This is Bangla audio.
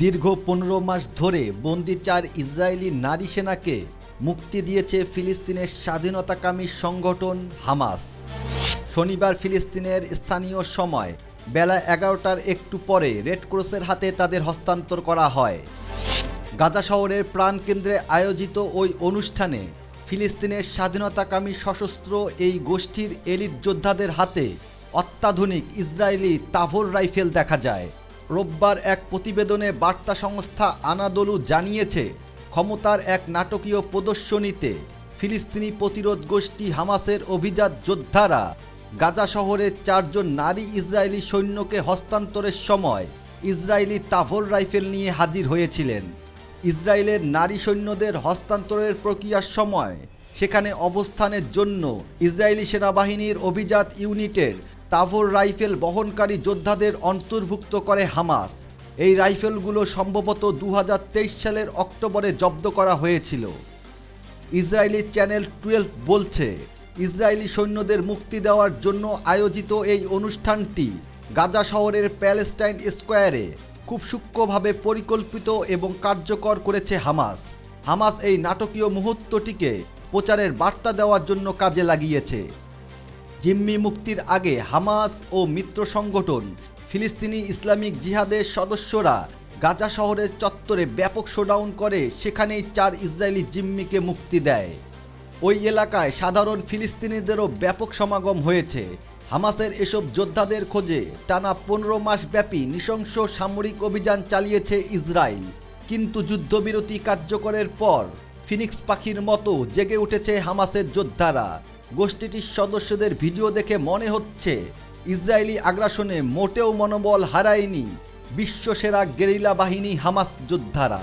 দীর্ঘ ১৫ মাস ধরে বন্দি ৪ ইসরায়েলি নারী সেনাকে মুক্তি দিয়েছে ফিলিস্তিনের স্বাধীনতাকামী সংগঠন হামাস। শনিবার ফিলিস্তিনের স্থানীয় সময় বেলা ১১টার একটু পরে রেড ক্রসের হাতে তাদের হস্তান্তর করা হয়। গাজা শহরের প্রাণকেন্দ্রে আয়োজিত ওই অনুষ্ঠানে ফিলিস্তিনের স্বাধীনতাকামী সশস্ত্র এই গোষ্ঠীর এলিট যোদ্ধাদের হাতে অত্যাধুনিক ইসরায়েলি তাভর রাইফেল দেখা যায়। রোববার এক প্রতিবেদনে বার্তা সংস্থা আনাদোলু জানিয়েছে, ক্ষমতার এক নাটকীয় প্রদর্শনীতে ফিলিস্তিনি প্রতিরোধ গোষ্ঠী হামাসের অভিজাত যোদ্ধারা গাজা শহরের ৪ জন নারী ইসরায়েলি সৈন্যকে হস্তান্তরের সময় ইসরায়েলি তাভর রাইফেল নিয়ে হাজির হয়েছিলেন। ইসরায়েলের নারী সৈন্যদের হস্তান্তরের প্রক্রিয়ার সময় সেখানে অবস্থানের জন্য ইসরায়েলি সেনাবাহিনীর অভিজাত ইউনিটের তাভর রাইফেল বহনকারী যোদ্ধাদের অন্তর্ভুক্ত করে হামাস। এই রাইফেলগুলো সম্ভবত ২০২৩ সালের অক্টোবরে জব্দ করা হয়েছিল। ইসরায়েলি চ্যানেল 12 বলছে, ইসরায়েলি সৈন্যদের মুক্তি দেওয়ার জন্য আয়োজিত এই অনুষ্ঠানটি গাজা শহরের প্যালেস্টাইন স্কোয়ারে খুব সূক্ষ্মভাবে পরিকল্পিত এবং কার্যকর করেছে হামাস। হামাস এই নাটকীয় মুহূর্তটিকে প্রচারের বার্তা দেওয়ার জন্য কাজে লাগিয়েছে। জিম্মি মুক্তির আগে হামাস ও মিত্র সংগঠন ফিলিস্তিনি ইসলামিক জিহাদের সদস্যরা গাজা শহরের চত্বরে ব্যাপক শোডাউন করে সেখানেই ৪ ইসরায়েলি জিম্মিকে মুক্তি দেয়। ওই এলাকায় সাধারণ ফিলিস্তিনিদেরও ব্যাপক সমাগম হয়েছে। হামাসের এসব যোদ্ধাদের খোঁজে টানা ১৫ মাস ব্যাপী নৃশংস সামরিক অভিযান চালিয়েছে ইসরায়েল, কিন্তু যুদ্ধবিরতি কার্যকরের পর ফিনিক্স পাখির মতো জেগে উঠেছে হামাসের যোদ্ধারা। গোষ্ঠীটির সদস্যদের ভিডিও দেখে মনে হচ্ছে ইসরায়েলি আগ্রাসনে মোটেও মনোবল হারায়নি বিশ্বসেরা গেরিলা বাহিনী হামাস যোদ্ধারা।